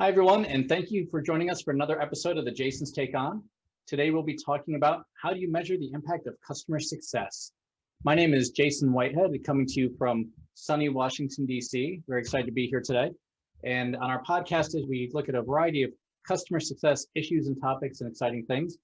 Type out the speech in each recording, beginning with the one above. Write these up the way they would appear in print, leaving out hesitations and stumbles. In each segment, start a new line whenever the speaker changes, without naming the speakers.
Hi, everyone, and thank you for joining us for another episode of the Jason's Take On. Today, we'll be talking about how do you measure the impact of customer success. My name is Jason Whitehead, coming to you from sunny Washington, D.C. Very excited to be here today. And on our podcast, we look at a variety of customer success issues and topics and exciting things.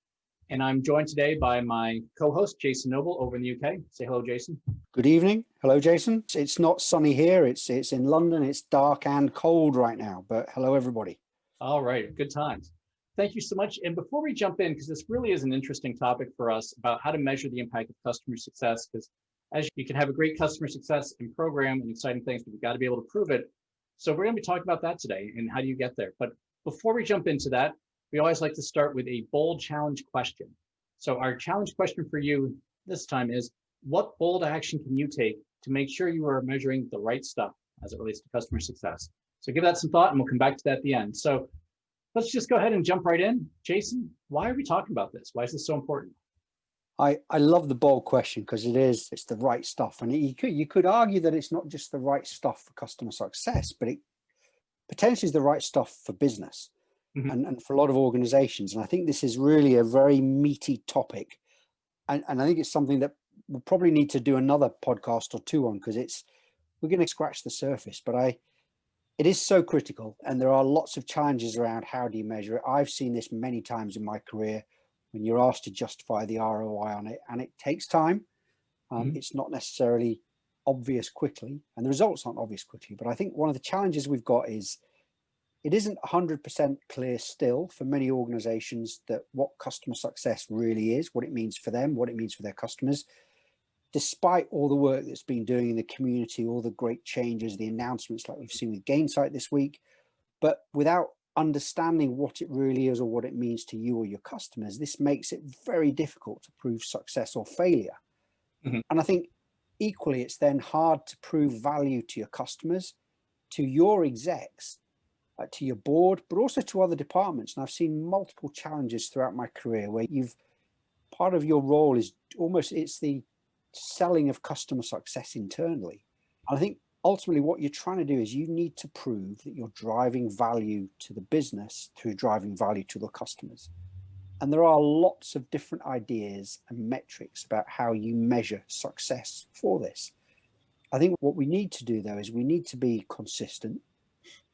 And I'm joined today by my co-host, Jason Noble, over in the UK. Say hello, Jason.
Good evening. Hello, Jason. It's not sunny here. It's in London. It's dark and cold right now, but hello, everybody.
All right, good times. Thank you so much. And before we jump in, because this really is an interesting topic for us about how to measure the impact of customer success, because as you can have a great customer success and program and exciting things, but you've got to be able to prove it. So we're going to be talking about that today and how do you get there. But before we jump into that, we always like to start with a bold challenge question. So our challenge question for you this time is, what bold action can you take to make sure you are measuring the right stuff as it relates to customer success? So give that some thought and we'll come back to that at the end. So let's just go ahead and jump right in. Jason, why are we talking about this? Why is this so important?
I love the bold question because it's the right stuff. And you could argue that it's not just the right stuff for customer success, but it potentially is the right stuff for business. And for a lot of organizations. And I think this is really a very meaty topic. And I think it's something that we'll probably need to do another podcast or two on, because we're going to scratch the surface, but it is so critical. And there are lots of challenges around how do you measure it. I've seen this many times in my career when you're asked to justify the ROI on it, and it takes time. It's not necessarily obvious quickly, and the results aren't obvious quickly. But I think one of the challenges we've got is it isn't 100% clear still for many organizations that what customer success really is, what it means for them, what it means for their customers, despite all the work that's been doing in the community, all the great changes, the announcements like we've seen with Gainsight this week. But without understanding what it really is or what it means to you or your customers, this makes it very difficult to prove success or failure. And I think equally, it's then hard to prove value to your customers, to your execs, to your board, but also to other departments. And I've seen multiple challenges throughout my career where part of your role is it's the selling of customer success internally. And I think ultimately what you're trying to do is you need to prove that you're driving value to the business through driving value to the customers. And there are lots of different ideas and metrics about how you measure success for this. I think what we need to do though is we need to be consistent.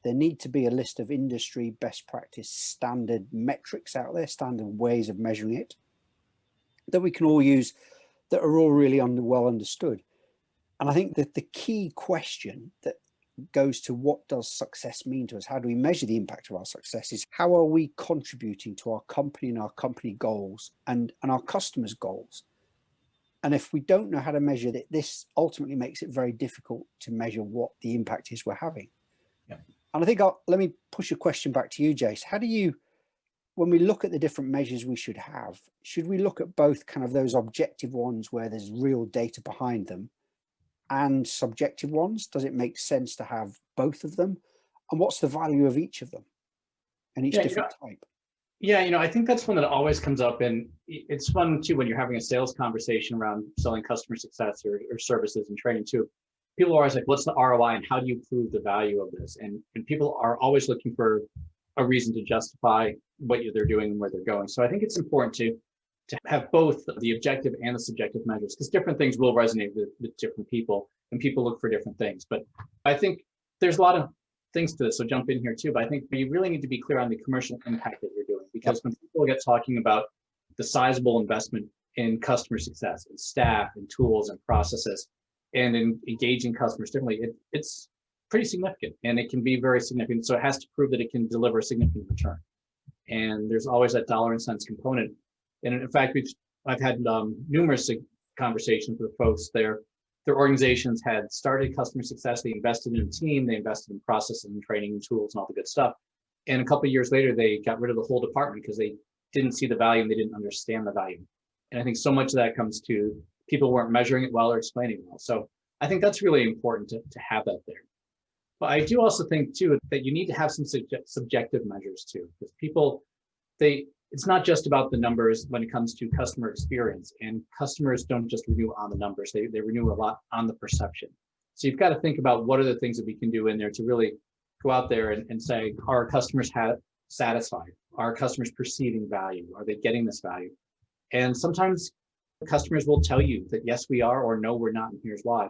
There need to be a list of industry best practice standard metrics out there, standard ways of measuring it that we can all use that are all really well understood. And I think that the key question that goes to what does success mean to us? How do we measure the impact of our success is how are we contributing to our company and our company goals and our customers' goals? And if we don't know how to measure that, this ultimately makes it very difficult to measure what the impact is we're having.
Yeah.
And I think let me push a question back to you, Jace. How do you, when we look at the different measures we should have, should we look at both kind of those objective ones where there's real data behind them and subjective ones? Does it make sense to have both of them? And what's the value of each of them and each different type?
Yeah, I think that's one that always comes up, and it's fun too when you're having a sales conversation around selling customer success or services and training too. People are always like, what's the ROI and how do you prove the value of this? And people are always looking for a reason to justify what they're doing and where they're going. So I think it's important to have both the objective and the subjective measures, because different things will resonate with different people and people look for different things. But I think there's a lot of things to this, so jump in here too. But I think you really need to be clear on the commercial impact that you're doing, because when people get talking about the sizable investment in customer success and staff and tools and processes, and in engaging customers differently, it's pretty significant, and it can be very significant. So it has to prove that it can deliver a significant return. And there's always that dollar and cents component. And in fact, I've had numerous conversations with folks their organizations had started customer success. They invested in a team, they invested in processes and training and tools and all the good stuff. And a couple of years later, they got rid of the whole department because they didn't see the value and they didn't understand the value. And I think so much of that comes to people weren't measuring it well or explaining it well. So I think that's really important to have that there. But I do also think too that you need to have some subjective measures too, because people, it's not just about the numbers when it comes to customer experience, and customers don't just renew on the numbers, they renew a lot on the perception. So you've got to think about what are the things that we can do in there to really go out there and say, are our customers satisfied? Are our customers perceiving value? Are they getting this value? And sometimes customers will tell you that yes, we are, or no, we're not, and here's why.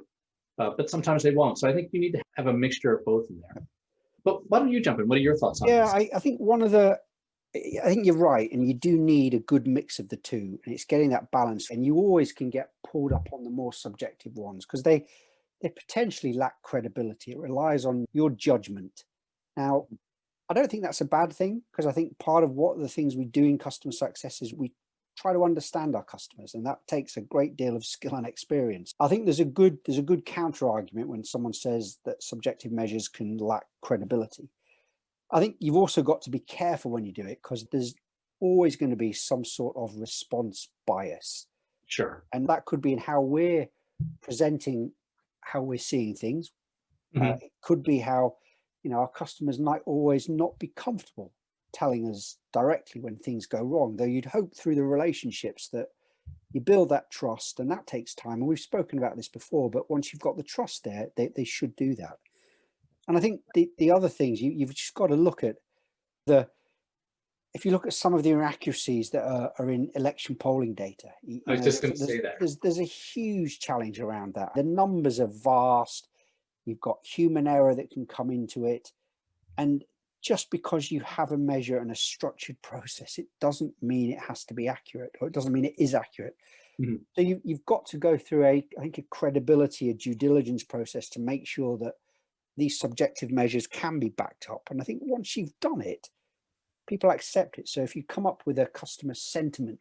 But sometimes they won't. So I think you need to have a mixture of both in there. But why don't you jump in? What are your thoughts on
Yeah,
this?
I think I think you're right, and you do need a good mix of the two, and it's getting that balance. And you always can get pulled up on the more subjective ones because they potentially lack credibility. It relies on your judgment. Now, I don't think that's a bad thing because I think part of what the things we do in customer success is we try to understand our customers, and that takes a great deal of skill and experience. I think there's a good counter argument when someone says that subjective measures can lack credibility. I think you've also got to be careful when you do it because there's always going to be some sort of response bias.
Sure.
And that could be in how we're presenting, how we're seeing things. It could be how, our customers might always not be comfortable telling us directly when things go wrong, though you'd hope through the relationships that you build that trust, and that takes time. And we've spoken about this before, but once you've got the trust there, they should do that. And I think the other things you've just got to look at if you look at some of the inaccuracies that are in election polling data,
I was just going to say that.
There's a huge challenge around that. The numbers are vast. You've got human error that can come into it. And just because you have a measure and a structured process, it doesn't mean it has to be accurate, or it doesn't mean it is accurate. So you've got to go through a credibility, a due diligence process to make sure that these subjective measures can be backed up. And I think once you've done it, people accept it. So if you come up with a customer sentiment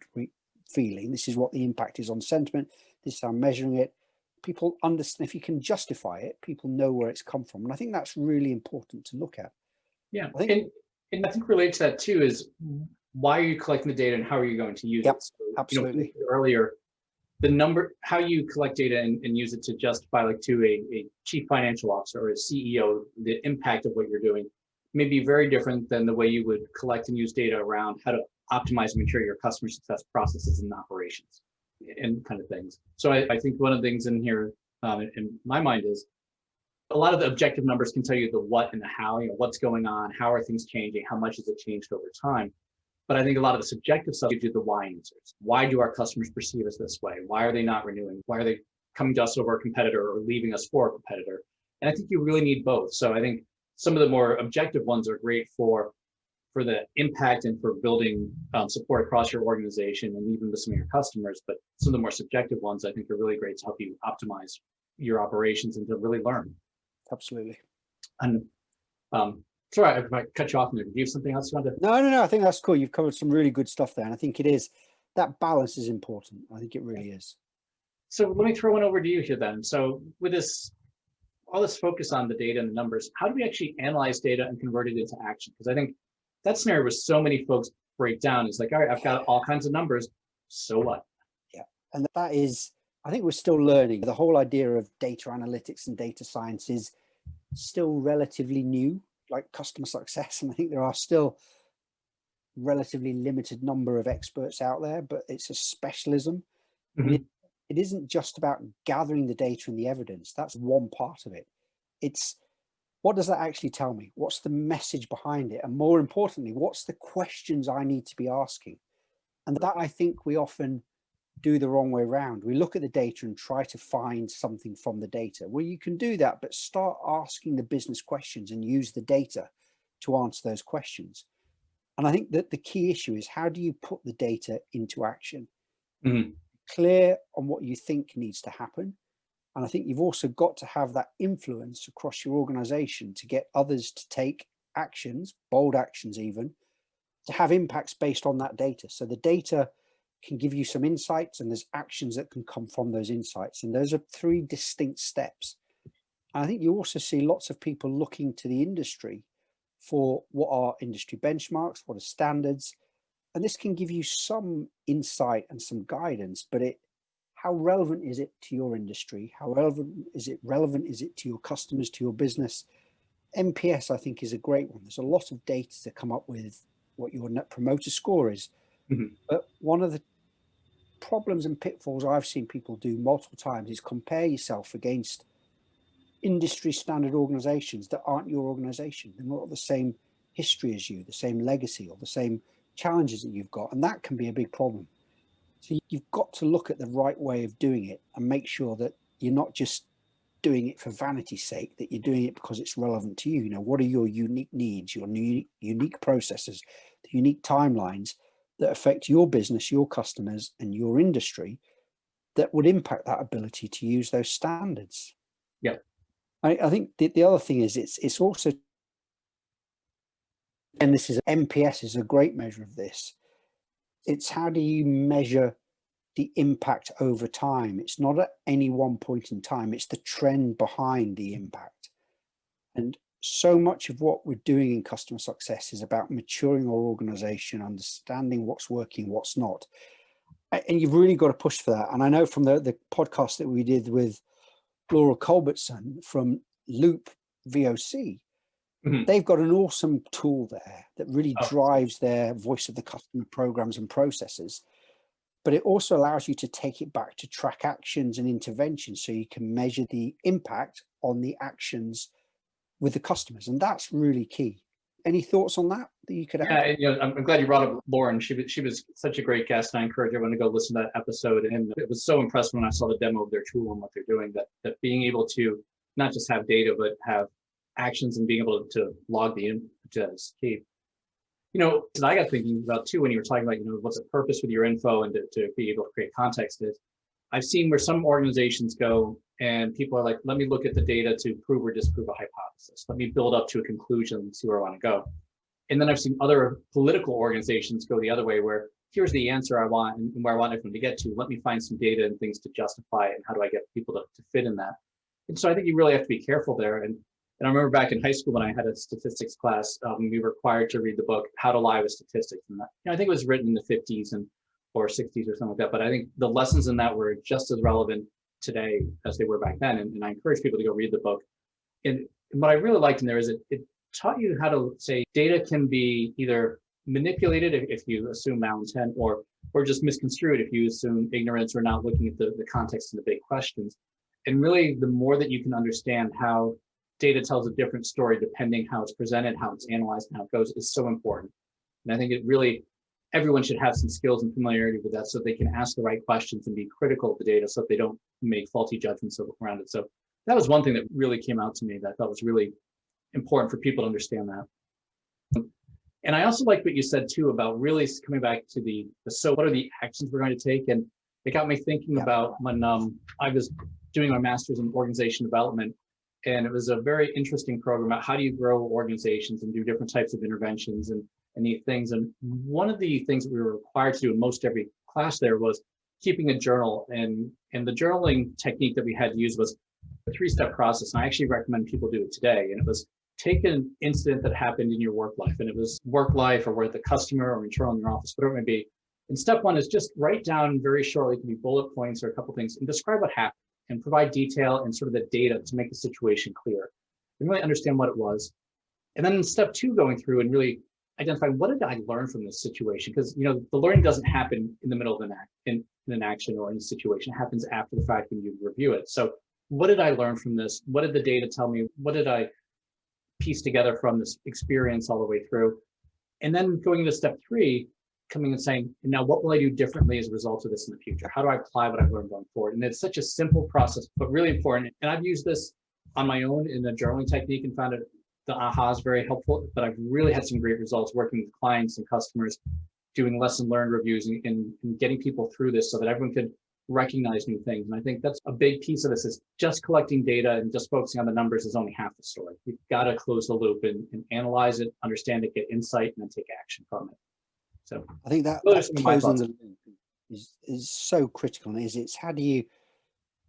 feeling, this is what the impact is on sentiment, this is how I'm measuring it, people understand. If you can justify it, people know where it's come from. And I think that's really important to look at.
Yeah, and I think related to that too is why are you collecting the data and how are you going to use it? So,
absolutely.
Earlier, how you collect data and use it to justify, like to a chief financial officer or a CEO, the impact of what you're doing may be very different than the way you would collect and use data around how to optimize and mature your customer success processes and operations and kind of things. So I think one of the things in here, in my mind, is a lot of the objective numbers can tell you the what and the how, what's going on, how are things changing, how much has it changed over time. But I think a lot of the subjective stuff gives you the why answers. Why do our customers perceive us this way? Why are they not renewing? Why are they coming to us over a competitor or leaving us for a competitor? And I think you really need both. So I think some of the more objective ones are great for the impact and for building support across your organization and even with some of your customers. But some of the more subjective ones I think are really great to help you optimize your operations and to really learn.
Absolutely.
And sorry if I cut you off there. Do you have something else you want to?
No. I think that's cool. You've covered some really good stuff there. And I think it is, that balance is important. I think it really is.
So let me throw one over to you here then. So with all this focus on the data and the numbers, how do we actually analyze data and convert it into action? Because I think that scenario where so many folks break down is like, all right, I've got all kinds of numbers. So what?
Yeah. And that is, I think we're still learning. The whole idea of data analytics and data science is still relatively new, like customer success. And I think there are still relatively limited number of experts out there, but it's a specialism. It isn't just about gathering the data and the evidence. That's one part of it. It's what does that actually tell me? What's the message behind it? And more importantly, what's the questions I need to be asking? And that I think we often do the wrong way around. We look at the data and try to find something from the data. Well, you can do that, but start asking the business questions and use the data to answer those questions. And I think that the key issue is how do you put the data into action? Clear on what you think needs to happen. And I think you've also got to have that influence across your organization to get others to take actions, bold actions even, to have impacts based on that data. So the data can give you some insights and there's actions that can come from those insights. And those are three distinct steps. And I think you also see lots of people looking to the industry for what are industry benchmarks, what are standards. And this can give you some insight and some guidance, but how relevant is it to your industry? How relevant is it to your customers, to your business? NPS, I think, is a great one. There's a lot of data to come up with what your net promoter score is. But one of the problems and pitfalls I've seen people do multiple times is compare yourself against industry standard organizations that aren't your organization. They're not the same history as you, the same legacy or the same challenges that you've got. And that can be a big problem. So you've got to look at the right way of doing it and make sure that you're not just doing it for vanity's sake, that you're doing it because it's relevant to you. You know, what are your unique needs, your unique processes, the unique timelines that affect your business, your customers, and your industry that would impact that ability to use those standards.
Yeah.
I think the other thing is it's also, and this is NPS is a great measure of this. It's how do you measure the impact over time? It's not at any one point in time, it's the trend behind the impact. And so much of what we're doing in customer success is about maturing our organization, understanding what's working, what's not. And you've really got to push for that. And I know from the podcast that we did with Laura Culbertson from Loop VOC, they've got an awesome tool there that really drives their voice of the customer programs and processes. But it also allows you to take it back to track actions and interventions so you can measure the impact on the actions with the customers. And that's really key. Any thoughts on that you could add?
Yeah, I'm glad you brought up Lauren. She was such a great guest. And I encourage everyone to go listen to that episode. And it was so impressive when I saw the demo of their tool and what they're doing, that being able to not just have data, but have actions and being able to log the input is key. You know, and I got thinking about too, when you were talking about, you know, what's the purpose with your info and to be able to create context is, I've seen where some organizations go and people are like, let me look at the data to prove or disprove a hypothesis. Let me build up to a conclusion and see where I want to go. And then I've seen other political organizations go the other way, where here's the answer I want and where I want everyone to get to. Let me find some data and things to justify it. And how do I get people to fit in that? And so I think you really have to be careful there. And I remember back in high school when I had a statistics class, we were required to read the book, How to Lie with Statistics. And that, you know, I think it was written in the 50s or 60s or something like that. But I think the lessons in that were just as relevant today as they were back then. And I encourage people to go read the book. And what I really liked in there is it taught you how to say data can be either manipulated if you assume malintent, or just misconstrued if you assume ignorance or not looking at the context and the big questions. And really, the more that you can understand how data tells a different story depending how it's presented, how it's analyzed, and how it goes, is so important. And I think everyone should have some skills and familiarity with that so they can ask the right questions and be critical of the data so that they don't make faulty judgments around it. So that was one thing that really came out to me that I thought was really important for people to understand that. And I also like what you said too about really coming back to so what are the actions we're going to take? And it got me thinking about when I was doing my master's in organization development, and it was a very interesting program about how do you grow organizations and do different types of interventions and neat things. And one of the things that we were required to do in most every class there was keeping a journal. And the journaling technique that we had to use was a 3-step process. And I actually recommend people do it today. And it was take an incident that happened in your work life. And it was work life or with the customer or internal in your office, whatever it may be. And step 1 is just write down very shortly, it can be bullet points or a couple things, and describe what happened and provide detail and sort of the data to make the situation clear and really understand what it was. And then in step 2, going through and really identify what did I learn from this situation? Because, you know, the learning doesn't happen in the middle of in an action or in a situation. It happens after the fact when you review it. So what did I learn from this? What did the data tell me? What did I piece together from this experience all the way through? And then going into step 3, coming and saying, now what will I do differently as a result of this in the future? How do I apply what I've learned going forward? And it's such a simple process, but really important. And I've used this on my own in a journaling technique and found the ahas very helpful, but I've really had some great results working with clients and customers, doing lesson learned reviews and getting people through this so that everyone could recognize new things. And I think that's a big piece of this, is just collecting data and just focusing on the numbers is only half the story. You've got to close the loop and analyze it, understand it, get insight, and then take action from it. So
I think that closing the loop is so critical. It's how do you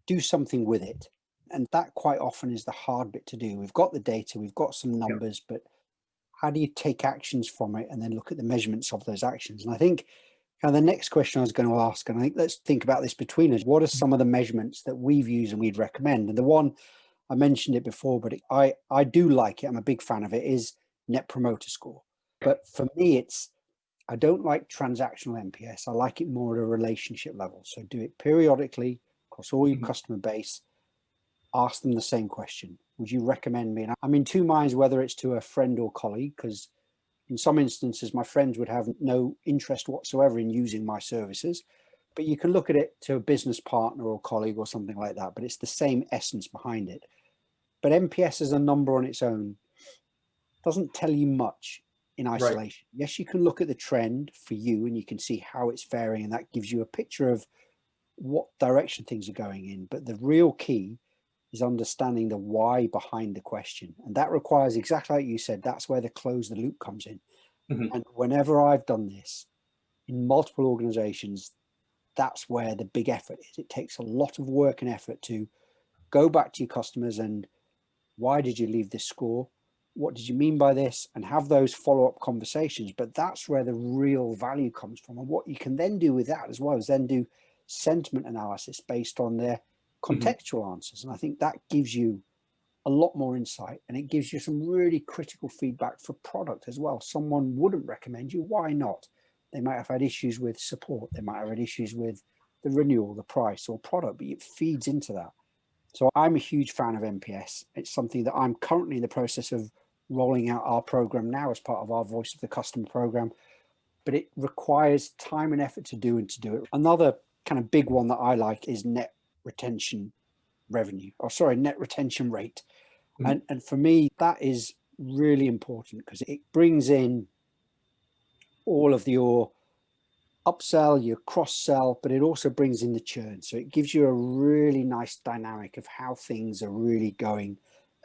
do something with it? And that quite often is the hard bit to do. We've got the data, we've got some numbers, but how do you take actions from it and then look at the measurements of those actions? And I think the next question I was going to ask, and I think let's think about this between us, what are some of the measurements that we've used and we'd recommend? And the one, I mentioned it before, but I do like it, I'm a big fan of it, is Net Promoter Score. But for me, I don't like transactional NPS. I like it more at a relationship level. So do it periodically across all your customer base. ask them the same question. Would you recommend me? And I'm in two minds whether it's to a friend or colleague, because in some instances, my friends would have no interest whatsoever in using my services. But you can look at it to a business partner or colleague or something like that, but it's the same essence behind it. But NPS as a number on its own doesn't tell you much in isolation. Right. Yes, you can look at the trend for you and you can see how it's varying, and that gives you a picture of what direction things are going in. But the real key is understanding the why behind the question. And that requires, exactly like you said, that's where the close the loop comes in. Mm-hmm. And whenever I've done this in multiple organizations, that's where the big effort is. It takes a lot of work and effort to go back to your customers and why did you leave this score? What did you mean by this? And have those follow-up conversations. But that's where the real value comes from. And what you can then do with that as well is then do sentiment analysis based on their contextual answers. And I think that gives you a lot more insight, and it gives you some really critical feedback for product as well. Someone wouldn't recommend you. Why not? They might have had issues with support. They might have had issues with the renewal, the price or product, but it feeds into that. So I'm a huge fan of NPS. It's something that I'm currently in the process of rolling out our program now as part of our Voice of the Customer program, but it requires time and effort to do it. Another kind of big one that I like is net retention rate. Mm-hmm. And for me, that is really important because it brings in all of your upsell, your cross-sell, but it also brings in the churn. So it gives you a really nice dynamic of how things are really going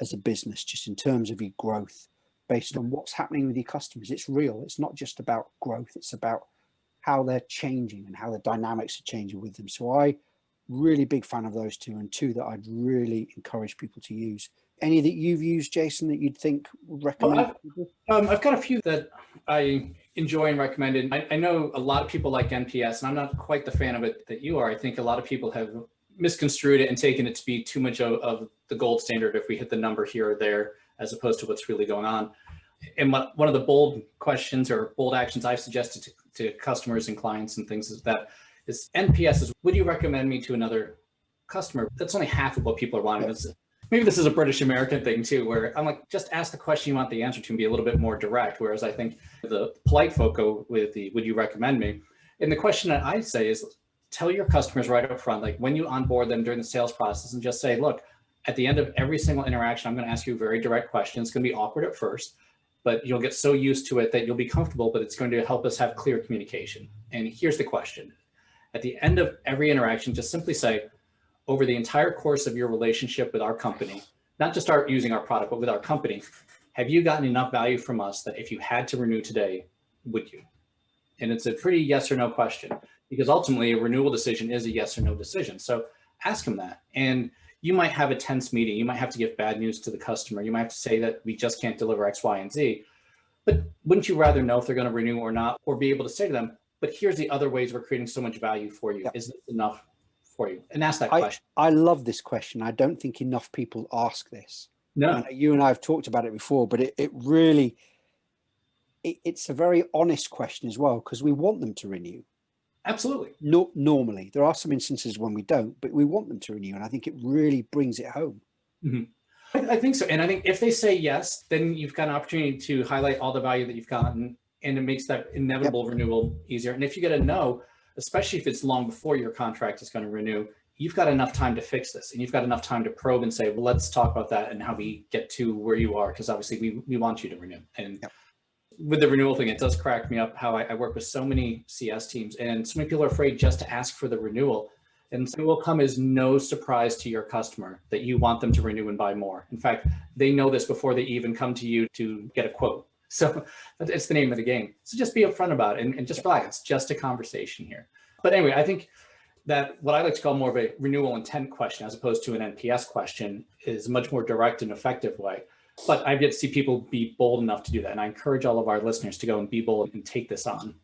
as a business, just in terms of your growth based on what's happening with your customers. It's real. It's not just about growth. It's about how they're changing and how the dynamics are changing with them. So I really big fan of those two, and two that I'd really encourage people to use. Any that you've used, Jason, that you'd think would recommend?
Well, I've got a few that I enjoy and recommend. And I know a lot of people like NPS, and I'm not quite the fan of it that you are. I think a lot of people have misconstrued it and taken it to be too much of the gold standard if we hit the number here or there, as opposed to what's really going on. And one of the bold questions or bold actions I've suggested to customers and clients and things is NPS is, would you recommend me to another customer? That's only half of what people are wanting. Yeah. Maybe this is a British American thing too, where I'm like, just ask the question you want the answer to and be a little bit more direct. Whereas I think the polite folk go with the, would you recommend me? And the question that I say is, tell your customers right up front, like when you onboard them during the sales process, and just say, look, at the end of every single interaction, I'm going to ask you a very direct question. It's going to be awkward at first, but you'll get so used to it that you'll be comfortable, but it's going to help us have clear communication. And here's the question. At the end of every interaction, just simply say, over the entire course of your relationship with our company, not just using our product, but with our company, have you gotten enough value from us that if you had to renew today, would you? And it's a pretty yes or no question, because ultimately a renewal decision is a yes or no decision. So ask them that. And you might have a tense meeting. You might have to give bad news to the customer. You might have to say that we just can't deliver X, Y, and Z. But wouldn't you rather know if they're going to renew or not, or be able to say to them, but here's the other ways we're creating so much value for you. Yep. Is this enough for you? And ask that question.
I love this question. I don't think enough people ask this.
No.
You and I have talked about it before, but it really, it's a very honest question as well, because we want them to renew.
Absolutely.
No, normally, there are some instances when we don't, but we want them to renew. And I think it really brings it home.
Mm-hmm. I think so. And I think if they say yes, then you've got an opportunity to highlight all the value that you've gotten, and it makes that inevitable renewal easier. And if you get a no, especially if it's long before your contract is going to renew, you've got enough time to fix this, and you've got enough time to probe and say, well, let's talk about that and how we get to where you are, because obviously we want you to renew. And with the renewal thing, it does crack me up how I work with so many CS teams, and so many people are afraid just to ask for the renewal. And so it will come as no surprise to your customer that you want them to renew and buy more. In fact, they know this before they even come to you to get a quote. So it's the name of the game. So just be upfront about it and just relax. It's just a conversation here. But anyway, I think that what I like to call more of a renewal intent question as opposed to an NPS question is a much more direct and effective way. But I've yet to see people be bold enough to do that. And I encourage all of our listeners to go and be bold and take this on.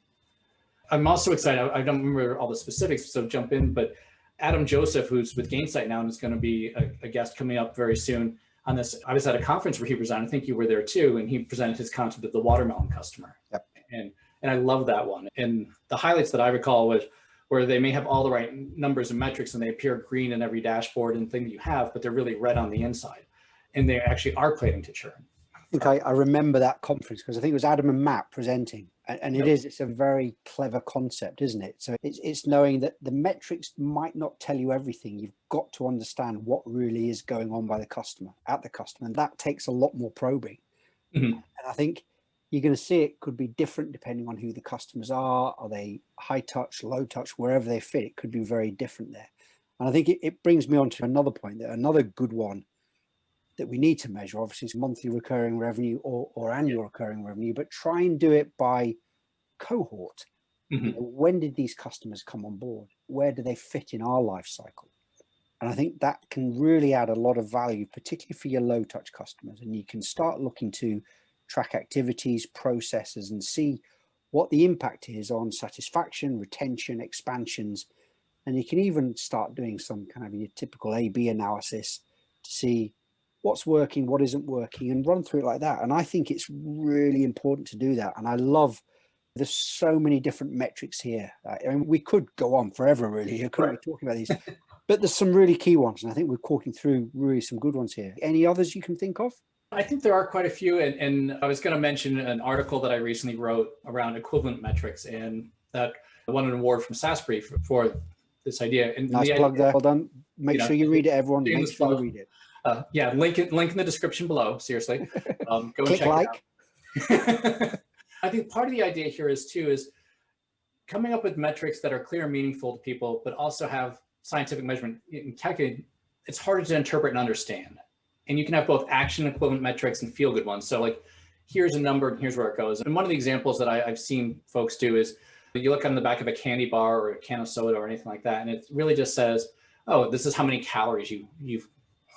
I'm also excited. I don't remember all the specifics, so jump in. But Adam Joseph, who's with Gainsight now and is going to be a guest coming up very soon on this. I was at a conference where he presented. I think you were there too. And he presented his concept of the watermelon customer.
Yep.
And I love that one. And the highlights that I recall was where they may have all the right numbers and metrics and they appear green in every dashboard and thing that you have, but they're really red on the inside. And they actually are planning to churn.
I think I remember that conference because I think it was Adam and Matt presenting, and it's a very clever concept, isn't it? So it's knowing that the metrics might not tell you everything. You've got to understand what really is going on by the customer, and that takes a lot more probing.
Mm-hmm.
And I think you're going to see it could be different depending on who the customers are. Are they high touch, low touch, wherever they fit? It could be very different there. And I think it brings me on to another point, that another good one that we need to measure, obviously, is monthly recurring revenue or annual recurring revenue, but try and do it by cohort.
Mm-hmm.
You know, when did these customers come on board? Where do they fit in our life cycle? And I think that can really add a lot of value, particularly for your low touch customers. And you can start looking to track activities, processes, and see what the impact is on satisfaction, retention, expansions. And you can even start doing some kind of your typical A/B analysis to see what's working, what isn't working, and run through it like that. And I think it's really important to do that. And I love, there's so many different metrics here. I mean, we could go on forever, really. I couldn't be talking about these, but there's some really key ones. And I think we're talking through really some good ones here. Any others you can think of?
I think there are quite a few. And I was going to mention an article that I recently wrote around equivalent metrics, and that won an award from Sasbury for this idea. And
nice plug there. Well done. Make sure you read it, everyone. Make sure you read it.
Yeah, link in the description below. Seriously, go and check
like.
It out. I think part of the idea here is coming up with metrics that are clear and meaningful to people, but also have scientific measurement. In calculating, it's harder to interpret and understand. And you can have both action equivalent metrics and feel good ones. So like, here's a number and here's where it goes. And one of the examples that I've seen folks do is you look on the back of a candy bar or a can of soda or anything like that, and it really just says, oh, this is how many calories you've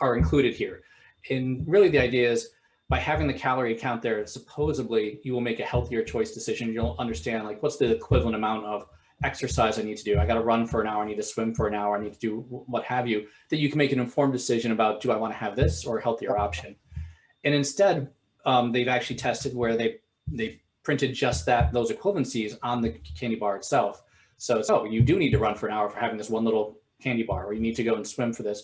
are included here. And really the idea is by having the calorie count there, supposedly you will make a healthier choice decision. You'll understand like, what's the equivalent amount of exercise I need to do? I got to run for an hour. I need to swim for an hour. I need to do what have you, that you can make an informed decision about, do I want to have this or a healthier option? And instead, they've actually tested where they printed just those equivalencies on the candy bar itself. So you do need to run for an hour for having this one little candy bar, or you need to go and swim for this.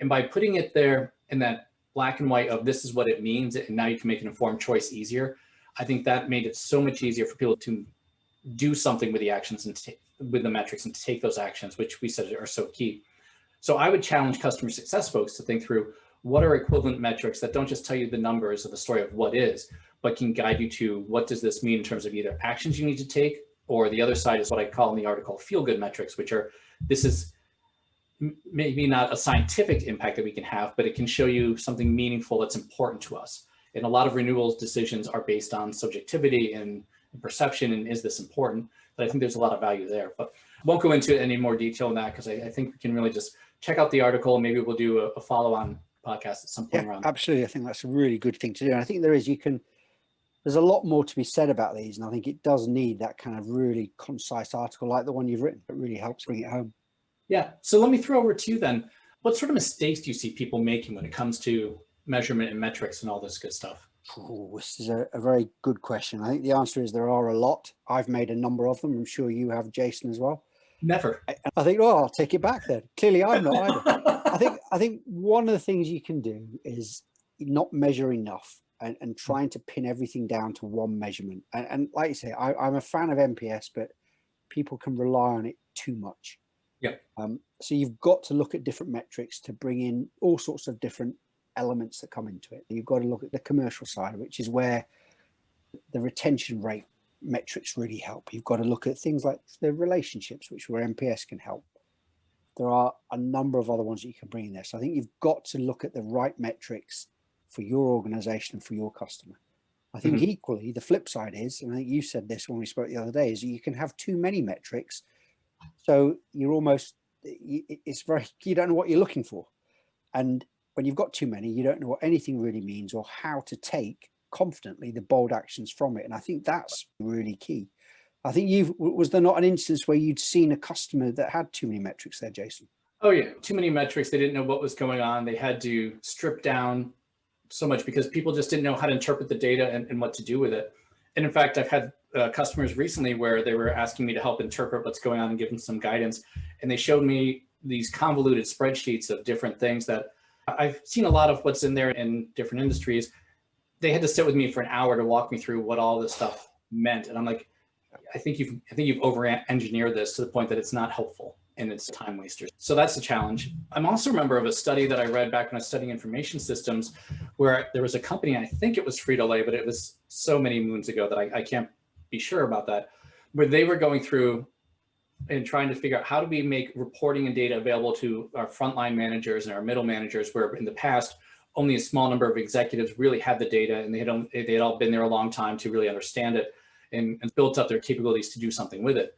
And by putting it there in that black and white of this is what it means, and now you can make an informed choice easier, I think that made it so much easier for people to do something with the actions and with the metrics and to take those actions, which we said are so key. So I would challenge customer success folks to think through what are equivalent metrics that don't just tell you the numbers of the story of what is, but can guide you to what does this mean in terms of either actions you need to take, or the other side is what I call in the article feel-good metrics, which are, this is maybe not a scientific impact that we can have, but it can show you something meaningful that's important to us. And a lot of renewals decisions are based on subjectivity and perception, and is this important? But I think there's a lot of value there. But I won't go into any more detail on that, because I think we can really just check out the article, and maybe we'll do a follow-on podcast at some point around.
Absolutely. I think that's a really good thing to do. And I think there's a lot more to be said about these, and I think it does need that kind of really concise article like the one you've written. It really helps bring it home.
Yeah. So let me throw over to you then. What sort of mistakes do you see people making when it comes to measurement and metrics and all this good stuff?
Oh, this is a very good question. I think the answer is there are a lot. I've made a number of them. I'm sure you have, Jason, as well.
Never.
I think, I'll take it back then. Clearly, I'm not either. I think one of the things you can do is not measure enough and trying to pin everything down to one measurement. And like you say, I'm a fan of MPS, but people can rely on it too much.
Yep.
So you've got to look at different metrics to bring in all sorts of different elements that come into it. You've got to look at the commercial side, which is where the retention rate metrics really help. You've got to look at things like the relationships, which where MPS can help. There are a number of other ones that you can bring in there. So I think you've got to look at the right metrics for your organization and for your customer. I think equally, the flip side is, and I think you said this when we spoke the other day, is you can have too many metrics. So you're almost, it's very, you don't know what you're looking for. And when you've got too many, you don't know what anything really means or how to take confidently the bold actions from it. And I think that's really key. I think was there not an instance where you'd seen a customer that had too many metrics there, Jason?
Oh yeah, too many metrics. They didn't know what was going on. They had to strip down so much because people just didn't know how to interpret the data and what to do with it. And in fact, I've had customers recently where they were asking me to help interpret what's going on and give them some guidance. And they showed me these convoluted spreadsheets of different things that I've seen a lot of what's in there in different industries. They had to sit with me for an hour to walk me through what all this stuff meant. And I'm like, I think you've over-engineered this to the point that it's not helpful and it's time wasters. So that's the challenge. I'm also a member of a study that I read back when I was studying information systems, where there was a company, I think it was Frito-Lay, but it was so many moons ago that I can't be sure about that, where they were going through and trying to figure out how do we make reporting and data available to our frontline managers and our middle managers, where in the past, only a small number of executives really had the data, and they had all been there a long time to really understand it and built up their capabilities to do something with it.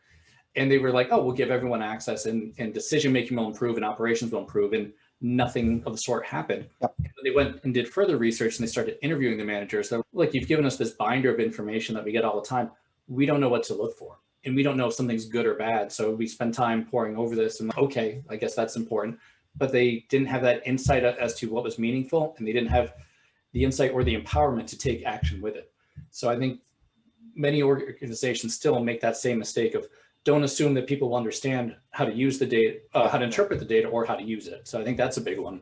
And they were like, oh, we'll give everyone access, and decision-making will improve and operations will improve, and nothing of the sort happened.
Yep.
They went and did further research, and they started interviewing the managers. They're like, you've given us this binder of information that we get all the time. We don't know what to look for, and we don't know if something's good or bad. So we spend time poring over this, and okay, I guess that's important. But they didn't have that insight as to what was meaningful, and they didn't have the insight or the empowerment to take action with it. So I think many organizations still make that same mistake of don't assume that people will understand how to use the data, how to interpret the data, or how to use it. So I think that's a big one.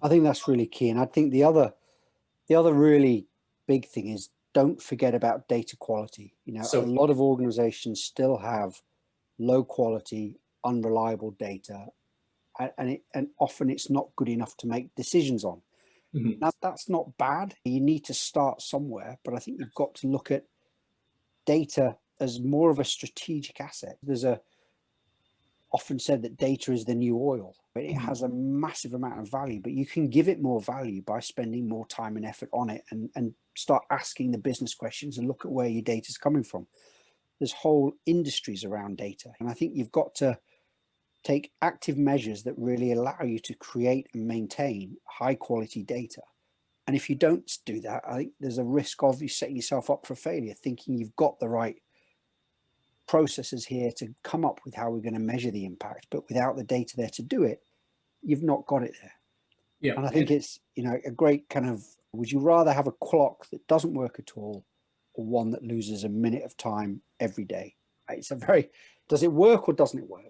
I think that's really key. And I think the other really big thing is don't forget about data quality. You know,
So-
a lot of organizations still have low quality, unreliable data, and often it's not good enough to make decisions on.
Mhm.
Now, that's not bad. You need to start somewhere, but I think you've got to look at data as more of a strategic asset. There's often said that data is the new oil, but it has a massive amount of value, but you can give it more value by spending more time and effort on it, and start asking the business questions and look at where your data is coming from. There's whole industries around data. And I think you've got to take active measures that really allow you to create and maintain high quality data. And if you don't do that, I think there's a risk of you setting yourself up for failure, thinking you've got the right processes here to come up with how we're going to measure the impact, but without the data there to do it, you've not got it there.
Yeah.
And I think it's, you know, a great kind of, would you rather have a clock that doesn't work at all, or one that loses a minute of time every day? It's a very, does it work or doesn't it work?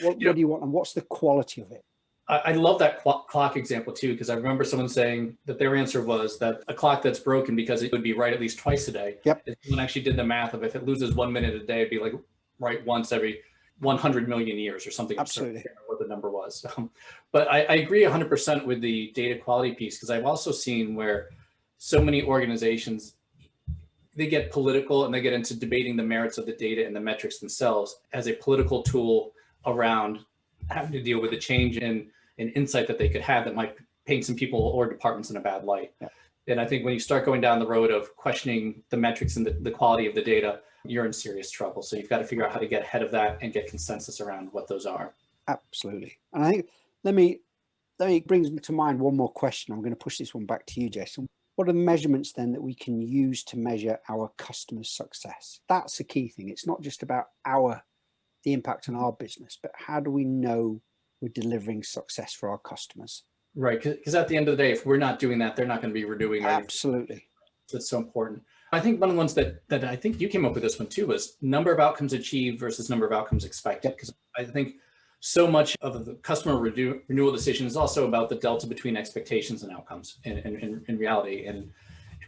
What do you want, and what's the quality of it?
I love that clock example too, because I remember someone saying that their answer was that a clock that's broken because it would be right at least twice a day.
Yep.
Someone actually did the math of if it loses 1 minute a day, it'd be like right once every 100 million years or something.
Absolutely.
I can't remember what the number was. But I agree 100% with the data quality piece, because I've also seen where so many organizations, they get political and they get into debating the merits of the data and the metrics themselves as a political tool around having to deal with the change in insight that they could have that might paint some people or departments in a bad light.
Yeah.
And I think when you start going down the road of questioning the metrics and the quality of the data, you're in serious trouble. So you've got to figure out how to get ahead of that and get consensus around what those are.
Absolutely. And I think, let me brings to mind one more question. I'm going to push this one back to you, Jason. What are the measurements then that we can use to measure our customers' success? That's the key thing. It's not just about the impact on our business, but how do we know we're delivering success for our customers?
Right, because at the end of the day, if we're not doing that, they're not going to be renewing.
Absolutely.
That's so important. I think one of the ones that I think you came up with this one too was number of outcomes achieved versus number of outcomes expected. Because I think so much of the customer renewal decision is also about the delta between expectations and outcomes in reality, and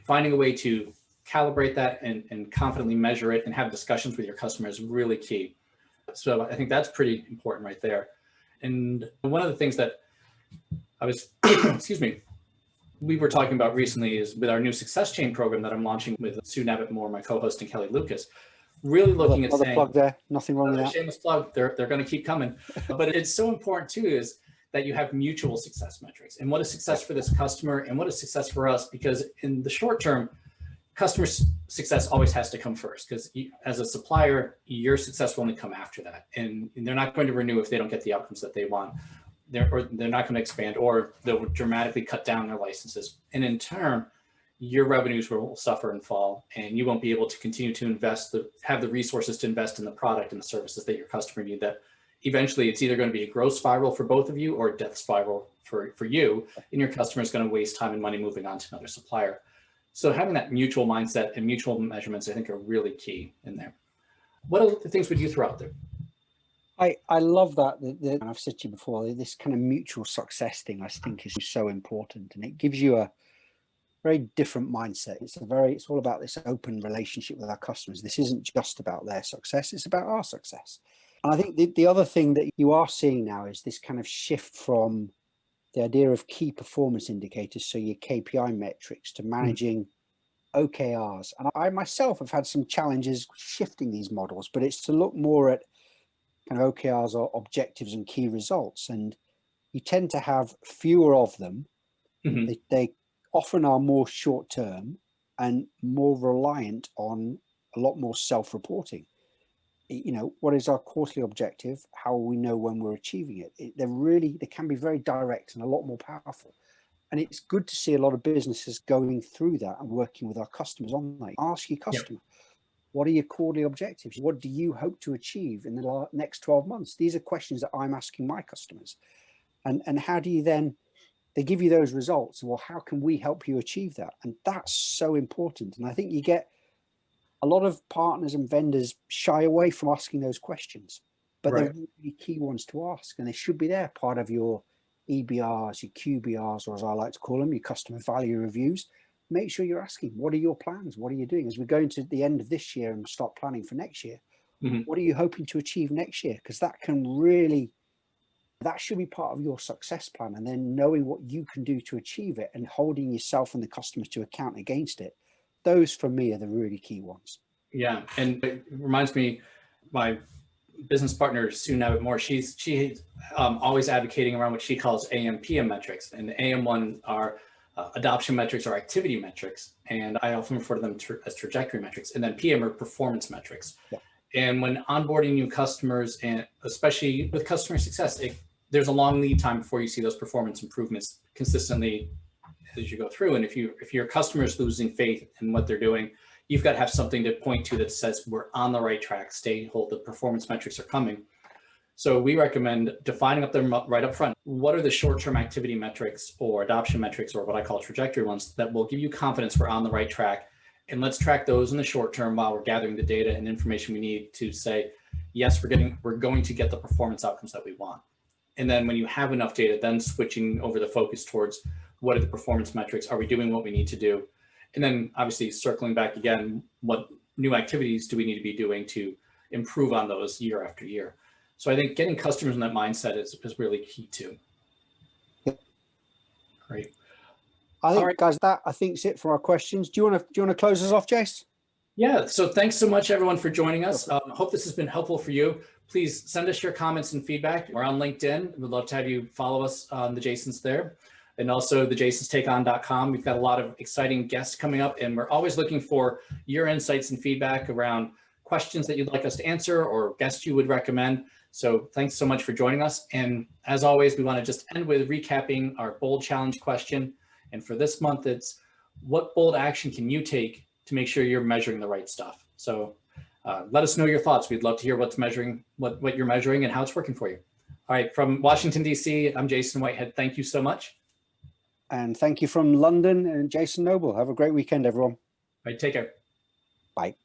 finding a way to calibrate that and confidently measure it and have discussions with your customers is really key. So I think that's pretty important right there. And one of the things that I was, excuse me, we were talking about recently is with our new success chain program that I'm launching with Sue Nabbit-Moore, my co-host, and Kelly Lucas, really looking at saying,
plug there, nothing wrong with that.
Shameless plug, they're going to keep coming. But it's so important too, is that you have mutual success metrics, and what is success for this customer and what is success for us, because in the short term, customer success always has to come first, because as a supplier, your success will only come after that. And they're not going to renew if they don't get the outcomes that they want. They're not going to expand, or they'll dramatically cut down their licenses. And in turn, your revenues will suffer and fall, and you won't be able to continue to have the resources to invest in the product and the services that your customer need. That eventually it's either going to be a growth spiral for both of you or a death spiral for you, and your customer is going to waste time and money moving on to another supplier. So having that mutual mindset and mutual measurements, I think, are really key in there. What other things would you throw out there?
I love that, and I've said to you before, this kind of mutual success thing I think is so important, and it gives you a very different mindset. It's all about this open relationship with our customers. This isn't just about their success, it's about our success. And I think the other thing that you are seeing now is this kind of shift from the idea of key performance indicators, so your KPI metrics, to managing OKRs. And I myself have had some challenges shifting these models, but it's to look more at kind of OKRs, or objectives and key results. And you tend to have fewer of them. They often are more short term and more reliant on a lot more self-reporting. You know, what is our quarterly objective? How will we know when we're achieving it? They can be very direct and a lot more powerful. And it's good to see a lot of businesses going through that and working with our customers on that. Ask your customer, what are your quarterly objectives? What do you hope to achieve in the next 12 months? These are questions that I'm asking my customers. And how do you then, they give you those results. Well, how can we help you achieve that? And that's so important. And I think you get a lot of partners and vendors shy away from asking those questions, but they're really key ones to ask. And they should be there, part of your EBRs, your QBRs, or as I like to call them, your customer value reviews. Make sure you're asking, what are your plans? What are you doing? As we go into the end of this year and start planning for next year, what are you hoping to achieve next year? Because that should be part of your success plan. And then knowing what you can do to achieve it and holding yourself and the customers to account against it. Those for me are the really key ones.
Yeah. And it reminds me, my business partner, Sue Nabbit-Moore, she's always advocating around what she calls AMPM metrics. And the AM one are adoption metrics or activity metrics. And I often refer to them as trajectory metrics. And then PM are performance metrics. Yeah. And when onboarding new customers, and especially with customer success, there's a long lead time before you see those performance improvements consistently as you go through. And if your customer is losing faith in what they're doing, you've got to have something to point to that says we're on the right track, hold, the performance metrics are coming. So we recommend defining them right up front. What are the short-term activity metrics or adoption metrics, or what I call trajectory ones, that will give you confidence we're on the right track? And let's track those in the short term while we're gathering the data and information we need to say, yes, we're going to get the performance outcomes that we want. And then when you have enough data, then switching over the focus towards what are the performance metrics? Are we doing what we need to do? And then obviously circling back again, what new activities do we need to be doing to improve on those year after year? So I think getting customers in that mindset is really key too. Great.
I think, guys, that I think is it for our questions. Do you want to close us off, Jace?
Yeah. So thanks so much, everyone, for joining us. Hope this has been helpful for you. Please send us your comments and feedback. We're on LinkedIn. We'd love to have you follow us on the Jasons there. And also the jasonstakeon.com. We've got a lot of exciting guests coming up, and we're always looking for your insights and feedback around questions that you'd like us to answer or guests you would recommend. So thanks so much for joining us. And as always, we want to just end with recapping our bold challenge question. And for this month, it's what bold action can you take to make sure you're measuring the right stuff? So let us know your thoughts. We'd love to hear what you're measuring and how it's working for you. All right, from Washington, D.C., I'm Jason Whitehead. Thank you so much.
And thank you from London, and Jason Noble. Have a great weekend, everyone.
All right, take care.
Bye.